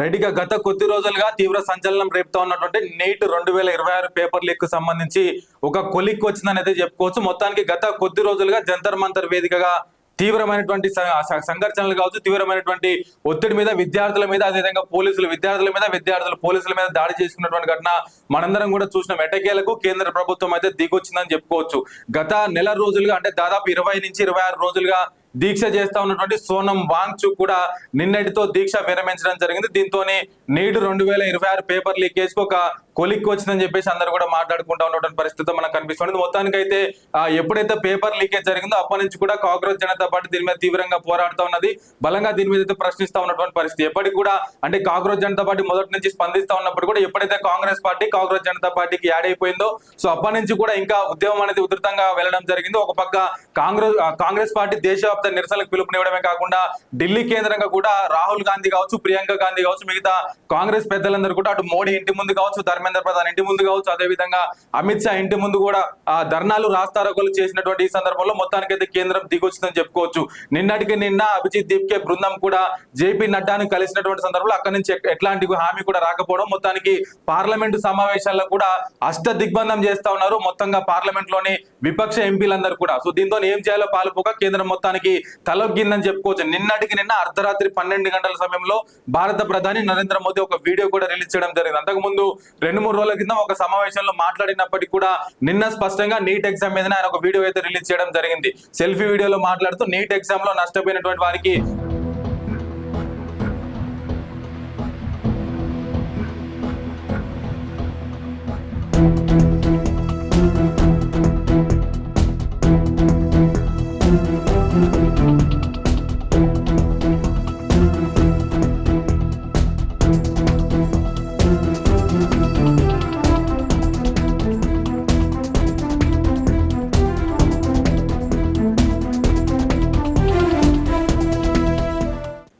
రెడ్డిగా గత కొద్ది రోజులుగా తీవ్ర సంచలనం రేపుతా ఉన్నటువంటి నీట్ 2026 పేపర్ లీక్ కు సంబంధించి ఒక కొలిక్ వచ్చిందని అయితే చెప్పుకోవచ్చు. మొత్తానికి గత కొద్ది రోజులుగా జంతర్ మంతర్ వేదికగా తీవ్రమైనటువంటి సంఘర్షణలు కావచ్చు, తీవ్రమైనటువంటి ఒత్తిడి మీద విద్యార్థుల మీద, అదేవిధంగా విద్యార్థులు పోలీసుల మీద దాడి చేసుకున్నటువంటి ఘటన మనందరం కూడా చూసిన ఎట్టకేలకు కేంద్ర ప్రభుత్వం అయితే దిగొచ్చిందని చెప్పుకోవచ్చు. గత నెల రోజులుగా అంటే దాదాపు 20 నుంచి 26 రోజులుగా దీక్ష చేస్తా ఉన్నటువంటి సోనం వాంగ్చుక్ కూడా నిన్నటితో దీక్ష విరమించడం జరిగింది. దీంతో నీట్ 2026 పేపర్ లీకేజ్ కు ఒక కొలిక్ వచ్చిందని చెప్పేసి అందరూ కూడా మాట్లాడుకుంటా ఉన్నటువంటి పరిస్థితి మనకు కనిపిస్తుంది. మొత్తానికి అయితే ఎప్పుడైతే పేపర్ లీకేజ్ జరిగిందో అప్పటి నుంచి కూడా కాంగ్రెస్ జనతా పార్టీ దీని మీద తీవ్రంగా పోరాడుతూ ఉన్నది, బలంగా దీని మీద అయితే ప్రశ్నిస్తా ఉన్నటువంటి పరిస్థితి. ఎప్పటికి కూడా అంటే కాంగ్రెస్ జనతా పార్టీ మొదటి నుంచి స్పందిస్తా ఉన్నప్పుడు కూడా ఎప్పుడైతే కాంగ్రెస్ జనతా పార్టీకి యాడ్ అయిపోయిందో సో అప్పటి నుంచి కూడా ఇంకా ఉద్యమం అనేది ఉధృతంగా వెళ్ళడం జరిగింది. ఒక పక్క కాంగ్రెస్ పార్టీ దేశవ్యాప్త నిరసనలకు పిలుపునివ్వడమే కాకుండా ఢిల్లీ కేంద్రంగా కూడా రాహుల్ గాంధీ కావచ్చు, ప్రియాంక గాంధీ కావచ్చు, మిగతా కాంగ్రెస్ పెద్దలందరూ కూడా అటు మోడీ ఇంటి ముందు కావచ్చు, ధర్మేంద్ర ప్రధాన్ ఇంటి ముందు కావచ్చు, అదేవిధంగా అమిత్ షా ఇంటి ముందు కూడా ధర్నాలు రాస్తారోకోలు చేసినటువంటి ఈ సందర్భంలో మొత్తానికైతే కేంద్రం దిగొచ్చిందని చెప్పుకోవచ్చు. నిన్న అభిజిత్ దీప్కే బృందం కూడా జేపీ నడ్డాను కలిసినటువంటి సందర్భంలో అక్కడి నుంచి ఎట్లాంటి హామీ కూడా రాకపోవడం, మొత్తానికి పార్లమెంటు సమావేశాల్లో కూడా అష్ట దిగ్బంధం చేస్తా ఉన్నారు మొత్తంగా పార్లమెంట్ లోని విపక్ష ఎంపీలందరూ కూడా. సో దీంతో ఏం చేయాలో పాలుపోక కేంద్రం మొత్తానికి తలొగ్గిందని చెప్పుకోవచ్చు. నిన్న అర్ధరాత్రి 12 గంటల సమయంలో భారత ప్రధాని నరేంద్ర మోదీ ఒక వీడియో కూడా రిలీజ్ చేయడం జరిగింది. అంతకుముందు 2-3 రోజుల కింద ఒక సమావేశంలో మాట్లాడినప్పటికీ కూడా నిన్న స్పష్టంగా నీట్ ఎగ్జామ్ మీద ఆయన ఒక వీడియో అయితే రిలీజ్ చేయడం జరిగింది. సెల్ఫీ వీడియోలో మాట్లాడుతూ నీట్ ఎగ్జామ్ లో నష్టపోయినటువంటి వారికి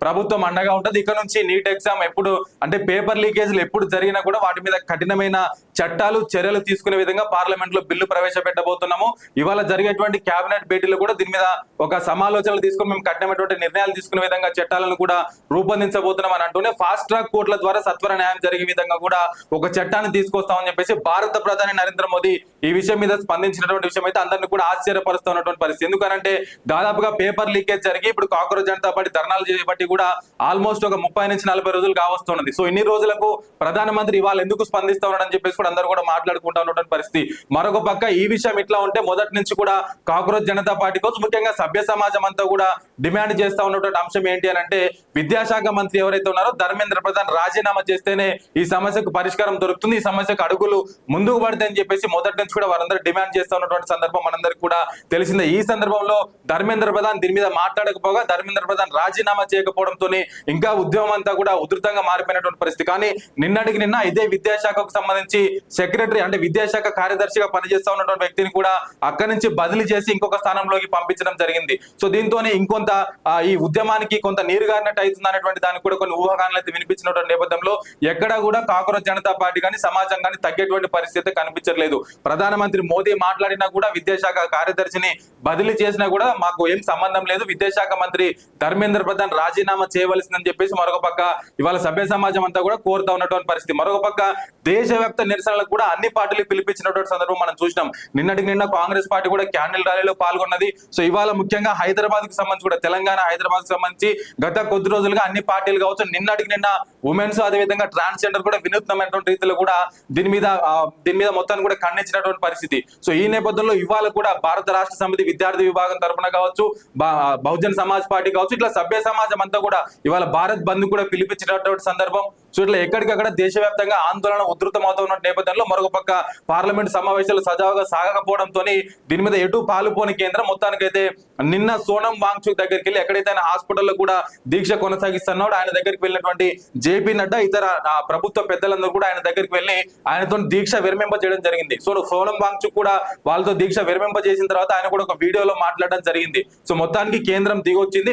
ప్రభుత్వం అండగా ఉంటుంది. ఇక నుంచి నీట్ ఎగ్జామ్ ఎప్పుడు అంటే పేపర్ లీకేజ్లు ఎప్పుడు జరిగినా కూడా వాటి మీద కఠినమైన చర్యలు తీసుకునే విధంగా పార్లమెంట్ లో బిల్లు ప్రవేశపెట్టబోతున్నాము. ఇవాళ జరిగేటువంటి కేబినెట్ భేటీలో కూడా దీని మీద ఒక సమాలోచనలు తీసుకుని మేము కఠినమైనటువంటి నిర్ణయాలు తీసుకునే విధంగా చట్టాలను కూడా రూపొందించబోతున్నాం అని అంటూనే ఫాస్ట్ ట్రాక్ కోర్టుల ద్వారా సత్వర న్యాయం జరిగే విధంగా కూడా ఒక చట్టాన్ని తీసుకొస్తామని చెప్పేసి భారత ప్రధాని నరేంద్ర మోదీ ఈ విషయం మీద స్పందించినటువంటి విషయం అయితే అందరినీ కూడా ఆశ్చర్యపరుస్తున్నటువంటి పరిస్థితి. ఎందుకంటే దాదాపుగా పేపర్ లీకేజ్ జరిగి ఇప్పుడు కాంగ్రెస్ జనతా పార్టీ ధర్నాలు చేయబట్టి కూడా ఆల్మోస్ట్ ఒక 30 నుంచి 40 రోజులు కావస్తున్నది. సో ఇన్ని రోజులకు ప్రధానమంత్రి ఇవాళ ఎందుకు స్పందిస్తా ఉన్నాడని చెప్పేసి కూడా అందరూ కూడా మాట్లాడుకుంటా ఉన్నటువంటి పరిస్థితి. మరొక పక్క ఈ విషయం ఇట్లా ఉంటే మొదటి నుంచి కూడా కాంగ్రెస్ జనతా పార్టీ కోసం ముఖ్యంగా సభ్య సమాజం అంతా కూడా డిమాండ్ చేస్తా ఉన్నటువంటి అంశం ఏంటి అని అంటే విద్యాశాఖ మంత్రి ఎవరైతే ఉన్నారో ధర్మేంద్ర ప్రధాన్ రాజీనామా చేస్తేనే ఈ సమస్యకు పరిష్కారం దొరుకుతుంది, ఈ సమస్యకు అడుగులు ముందుకు పడతాయని చెప్పేసి మొదటి నుంచి కూడా వారందరూ డిమాండ్ చేస్తా ఉన్నటువంటి సందర్భం మనందరికీ కూడా తెలిసిందే. ఈ సందర్భంలో ధర్మేంద్ర ప్రధాన్ దీని మీద మాట్లాడకపోగా ధర్మేంద్ర ప్రధాన్ రాజీనామా చేయకపోవడంతో ఇంకా ఉద్యమం అంతా కూడా ఉధృతంగా మారిపోయినటువంటి పరిస్థితి. కానీ నిన్న ఇదే విద్యాశాఖకు సంబంధించి సెక్రటరీ అంటే విద్యాశాఖ కార్యదర్శిగా పనిచేస్తా ఉన్నటువంటి వ్యక్తిని కూడా అక్కడి నుంచి బదిలీ చేసి ఇంకొక స్థానంలోకి పంపించడం జరిగింది. సో దీంతోనే ఇంకొంత ఈ ఉద్యమానికి కొంత నీరుగారినట్టు అవుతుంది అనేటువంటి దానికి కూడా కొన్ని ఊహాగానాలు అయితే వినిపించినటువంటి నేపథ్యంలో ఎక్కడా కూడా కాంగ్రెస్ జనతా పార్టీ కానీ సమాజం కానీ తగ్గేటువంటి పరిస్థితి కనిపించట్లేదు. ప్రధానమంత్రి మోదీ మాట్లాడినా కూడా విద్యాశాఖ కార్యదర్శిని బదిలీ చేసినా కూడా మాకు ఏం సంబంధం లేదు, విద్యాశాఖ మంత్రి ధర్మేంద్ర ప్రధాన్ రాజీనామా చేయవలసిందని చెప్పేసి మరొక పక్క ఇవాళ సభ్య సమాజం అంతా కూడా కోరుతా ఉన్నటువంటి పరిస్థితి. మరొక పక్క దేశవ్యాప్త నిరసనలకు కూడా అన్ని పార్టీలు పిలిపించినటువంటి సందర్భం మనం చూసినాం. నిన్న కాంగ్రెస్ పార్టీ కూడా క్యాండిల్ ర్యాలీలో పాల్గొన్నది. సో ఇవాళ ముఖ్యంగా హైదరాబాద్ కి సంబంధించి కూడా తెలంగాణ హైదరాబాద్ కి సంబంధించి గత కొద్ది రోజులుగా అన్ని పార్టీలు కావచ్చు నిన్న ఉమెన్స్ అదేవిధంగా ట్రాన్స్జెండర్ కూడా వినూత్నమైనటువంటి రీతిలో కూడా దీని మీద మొత్తాన్ని కూడా ఖండించినటువంటి పరిస్థితి. సో ఈ నేపథ్యంలో ఇవాళ కూడా భారత రాష్ట్ర సమితి విద్యార్థి విభాగం తరఫున కావచ్చు, బహుజన్ సమాజ్ పార్టీ కావచ్చు, ఇట్లా సభ్య సమాజం అంతా అంతా కూడా ఇవాళ భారత్ బంద్ కూడా పిలిపించినటువంటి సందర్భం. సో ఇట్లా ఎక్కడికక్కడ దేశవ్యాప్తంగా ఆందోళన ఉధృతమవుతున్న నేపథ్యంలో మరొక పక్క పార్లమెంట్ సమావేశాలు సజావుగా సాగకపోవడంతో దీని మీద ఎటు పాలుపోని కేంద్రం మొత్తానికైతే నిన్న సోనం వాంగ్చుక్ దగ్గరికి వెళ్ళి ఎక్కడైతే ఆయన హాస్పిటల్లో కూడా దీక్ష కొనసాగిస్తున్నాడు ఆయన దగ్గరికి వెళ్ళినటువంటి జేపీ నడ్డా ఇతర ప్రభుత్వ పెద్దలందరూ కూడా ఆయన దగ్గరికి వెళ్ళి ఆయనతో దీక్ష విరమింపజేయడం జరిగింది. సో సోనం వాంగ్చుక్ కూడా వాళ్ళతో దీక్ష విరమింపజేసిన తర్వాత ఆయన కూడా ఒక వీడియోలో మాట్లాడడం జరిగింది. సో మొత్తానికి కేంద్రం దిగొచ్చింది.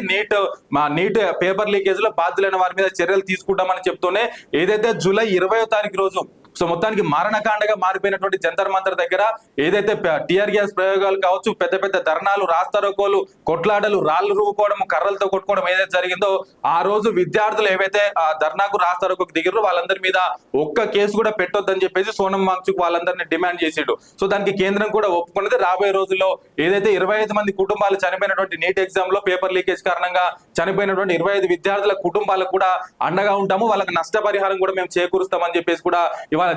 నీట్ పేపర్ లీకేజ్ లో బాధ్యులైన వారి మీద చర్యలు తీసుకుంటామని చెప్తూనే ఏదైతే జూలై 20వ తారీఖు రోజు సో మొత్తానికి మారణకాండగా మారిపోయినటువంటి జంతర్ మంతర్ దగ్గర ఏదైతే టియర్ గ్యాస్ ప్రయోగాలు కావచ్చు, పెద్ద పెద్ద ధర్నాలు, రాస్తారోకోలు, కొట్లాటలు, రాళ్లు రువ్వుకోవడం, కర్రలతో కొట్టుకోవడం ఏదైతే జరిగిందో ఆ రోజు విద్యార్థులు ఏవైతే ఆ ధర్నాకు రాస్తారోకోకు దిగిరో వాళ్ళందరి మీద ఒక్క కేసు కూడా పెట్టొద్దని చెప్పేసి సోనం వాంగ్చుక్ వాళ్ళందరినీ డిమాండ్ చేసిండు. సో దానికి కేంద్రం కూడా ఒప్పుకున్నది. రాబోయే రోజుల్లో ఏదైతే 25 మంది కుటుంబాలు చనిపోయినటువంటి నీట్ ఎగ్జామ్ లో పేపర్ లీకేజ్ కారణంగా చనిపోయినటువంటి 25 విద్యార్థుల కుటుంబాలకు కూడా అండగా ఉంటాము, వాళ్ళకి నష్టపరిహారం కూడా మేము చేకూరుస్తామని చెప్పేసి కూడా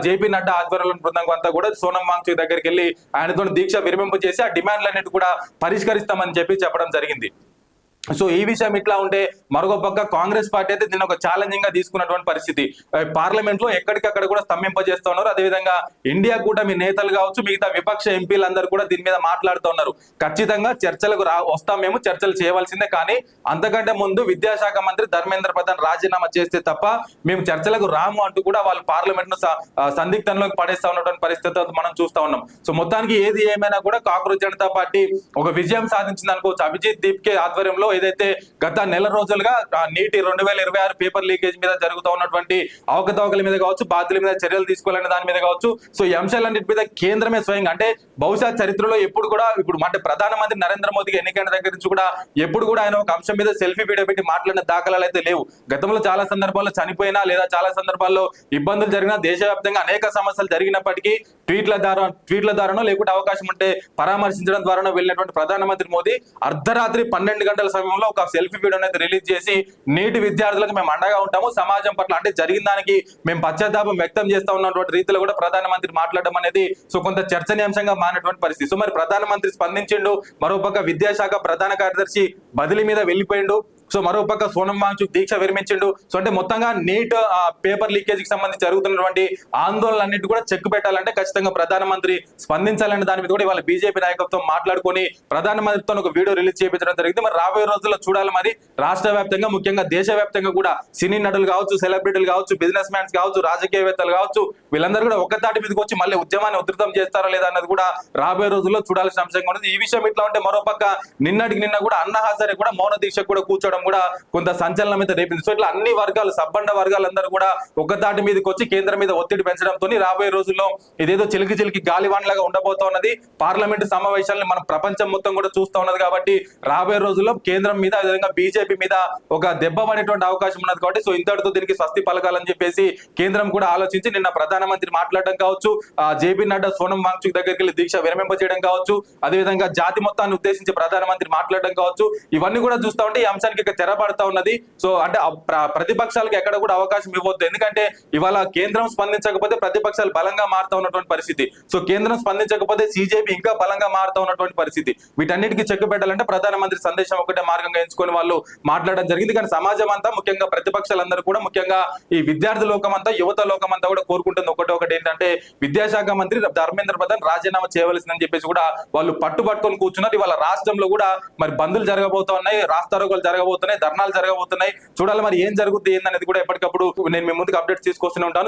జేపీ నడ్డా ఆధ్వర్యంలో బృందం అంతా కూడా సోనం వాంగ్చుక్ దగ్గరికి వెళ్ళి ఆయనతో దీక్ష విరమింపు చేసి ఆ డిమాండ్లన్నిటి కూడా పరిష్కరిస్తామని చెప్పడం జరిగింది. సో ఈ విషయం ఇట్లా ఉంటే మరొక పక్క కాంగ్రెస్ పార్టీ అయితే దీన్ని ఒక ఛాలెంజింగ్ గా తీసుకున్నటువంటి పరిస్థితి. పార్లమెంట్ లో ఎక్కడికక్కడ కూడా స్తంభింపజేస్తా ఉన్నారు. అదేవిధంగా ఇండియా కూటమి నేతలు కావచ్చు, మిగతా విపక్ష ఎంపీలందరూ కూడా దీని మీద మాట్లాడుతూ ఉన్నారు. ఖచ్చితంగా చర్చలకు వస్తాం, మేము చర్చలు చేయవలసిందే, కానీ అంతకంటే ముందు విద్యాశాఖ మంత్రి ధర్మేంద్ర ప్రధాన్ రాజీనామా చేస్తే తప్ప మేము చర్చలకు రాము అంటూ కూడా వాళ్ళు పార్లమెంట్ ను సందిగ్ధంలోకి పడేస్తా ఉన్నటువంటి పరిస్థితి మనం చూస్తా ఉన్నాం. సో మొత్తానికి ఏది ఏమైనా కూడా కాంగ్రెస్ జనతా పార్టీ ఒక విజయం సాధించింది అనుకోవచ్చు. అభిజిత్ దీప్కే ఆధ్వర్యంలో ఏదైతే గత నెల రోజులుగా నీటి 2026 పేపర్ లీకేజ్ మీద జరుగుతూ ఉన్నటువంటి అవకతవకల మీద కావచ్చు, బాధ్యుల మీద చర్యలు తీసుకోవాలనే దాని మీద కావచ్చు, సో ఈ అంశాలన్నిటి మీద కేంద్రమే స్వయంగా అంటే బహుశా చరిత్రలో ఎప్పుడు కూడా ఇప్పుడు అంటే ప్రధానమంత్రి నరేంద్ర మోదీకి ఎన్నికైన దగ్గర నుంచి కూడా ఎప్పుడు కూడా ఆయన ఒక అంశం మీద సెల్ఫీ వీడియో పెట్టి మాట్లాడిన దాఖలాలు అయితే లేవు. గతంలో చాలా సందర్భాల్లో చనిపోయినా లేదా చాలా సందర్భాల్లో ఇబ్బందులు జరిగినా దేశవ్యాప్తంగా అనేక సమస్యలు జరిగినప్పటికీ ట్వీట్ల ద్వారానో లేకుంటే అవకాశం ఉంటే పరామర్శించడం ద్వారానో వెళ్ళినటువంటి ప్రధానమంత్రి మోదీ అర్ధరాత్రి 12 గంటల సమయంలో ఒక సెల్ఫీ వీడియో అనేది రిలీజ్ చేసి నీటి విద్యార్థులకు మేము అండగా ఉంటాము, సమాజం పట్ల అంటే జరిగిన దానికి మేము పశ్చాత్తాపం వ్యక్తం చేస్తా ఉన్నటువంటి రీతిలో కూడా ప్రధానమంత్రి మాట్లాడడం అనేది సో కొంత చర్చనీయాంశంగా మారినటువంటి పరిస్థితి. సో మరి ప్రధానమంత్రి స్పందించిండు, మరోపక్క విద్యాశాఖ ప్రధాన కార్యదర్శి బదిలీ మీద వెళ్ళిపోయిండు, సో మరోపక్క సోనం వాంగ్చుక్ దీక్ష విరమించిండు. సో అంటే మొత్తంగా నీట్ పేపర్ లీకేజ్ కి సంబంధించి జరుగుతున్నటువంటి ఆందోళనలన్నిటి కూడా చెక్ పెట్టాలంటే ఖచ్చితంగా ప్రధానమంత్రి స్పందించాలనే దాని మీద కూడా ఇవాళ బీజేపీ నాయకత్వం మాట్లాడుకొని ప్రధానమంత్రితో ఒక వీడియో రిలీజ్ చేయించడం జరిగింది. మరి రాబోయే రోజుల్లో చూడాలి మరి రాష్ట్ర వ్యాప్తంగా ముఖ్యంగా దేశవ్యాప్తంగా కూడా సినీ నటులు కావచ్చు, సెలబ్రిటీలు కావచ్చు, బిజినెస్ మ్యాన్స్ కావచ్చు, రాజకీయవేత్తలు కావచ్చు, వీళ్ళందరూ కూడా ఒక్కతాటి మీదకి వచ్చి మళ్ళీ ఉద్యమాన్ని ఉధృతం చేస్తారా లేదా అన్నది కూడా రాబోయే రోజుల్లో చూడాల్సిన అంశంగా ఉన్నది. ఈ విషయం ఇట్లా ఉంటే మరోపక్క నిన్న కూడా అన్నా హజారే కూడా మౌన దీక్ష కూడా కూర్చోవడం కూడా కొంత సంచలనం అయితే రేపింది. సో ఇట్లా అన్ని వర్గాలు సబ్బండ వర్గాలందరూ కూడా ఒక్కతాటి మీదకి వచ్చి కేంద్రం మీద ఒత్తిడి పెంచడంతో రాబోయే రోజుల్లో ఇదేదో చిలికి గాలివాన్లాగా ఉండబోతా ఉన్నది. పార్లమెంట్ సమావేశాలను మనం ప్రపంచం మొత్తం కూడా చూస్తా ఉన్నది కాబట్టి రాబోయే రోజుల్లో కేంద్రం మీద అదేవిధంగా బీజేపీ మీద ఒక దెబ్బ పడేటువంటి అవకాశం ఉన్నది కాబట్టి సో ఇంతటితో దీనికి స్వస్తి పలకాలని చెప్పేసి కేంద్రం కూడా ఆలోచించి నిన్న ప్రధానమంత్రి మాట్లాడడం కావచ్చు, జేపీ నడ్డా సోనం వాంగ్చుక్ దగ్గరికి వెళ్ళి దీక్ష విరమింపజేయడం కావచ్చు, అదేవిధంగా జాతి మొత్తాన్ని ఉద్దేశించి ప్రధానమంత్రి మాట్లాడడం కావచ్చు, ఇవన్నీ కూడా చూస్తా ఉంటే ఈ అంశానికి తెరపడతా ఉన్నది. సో అంటే ప్రతిపక్షాలకు ఎక్కడ కూడా అవకాశం ఇవ్వద్దు, ఎందుకంటే ఇవాళ కేంద్రం స్పందించకపోతే ప్రతిపక్షాలు బలంగా మారుతా ఉన్నటువంటి పరిస్థితి. సో కేంద్రం స్పందించకపోతే సిజేపీ ఇంకా బలంగా మారుతా ఉన్నటువంటి పరిస్థితి. వీటన్నిటికీ చెక్ పెట్టాలంటే ప్రధానమంత్రి సందేశం ఒకటే మార్గంగా ఎంచుకొని వాళ్ళు మాట్లాడడం జరిగింది. కానీ సమాజం అంతా ముఖ్యంగా ప్రతిపక్షాలందరూ కూడా ముఖ్యంగా ఈ విద్యార్థి లోకం అంతా యువత లోకం అంతా కూడా కోరుకుంటుంది ఒకటి ఏంటంటే విద్యాశాఖ మంత్రి ధర్మేంద్ర ప్రధాన్ రాజీనామా చేయవలసిందని చెప్పేసి కూడా వాళ్ళు పట్టుబట్టుకొని కూర్చున్నారు. ఇవాళ రాష్ట్రంలో కూడా మరి బంద్లు జరగబోతా ఉన్నాయి, రాస్తారోకోలు జరగబోతున్నాయి, ధర్నాలు జరగబోతున్నాయి. చూడాలి మరి ఏం జరుగుతుంది ఏందనేది కూడా ఎప్పటికప్పుడు నేను మీ ముందుకు అప్డేట్స్ తీసుకొస్తూనే ఉంటాను.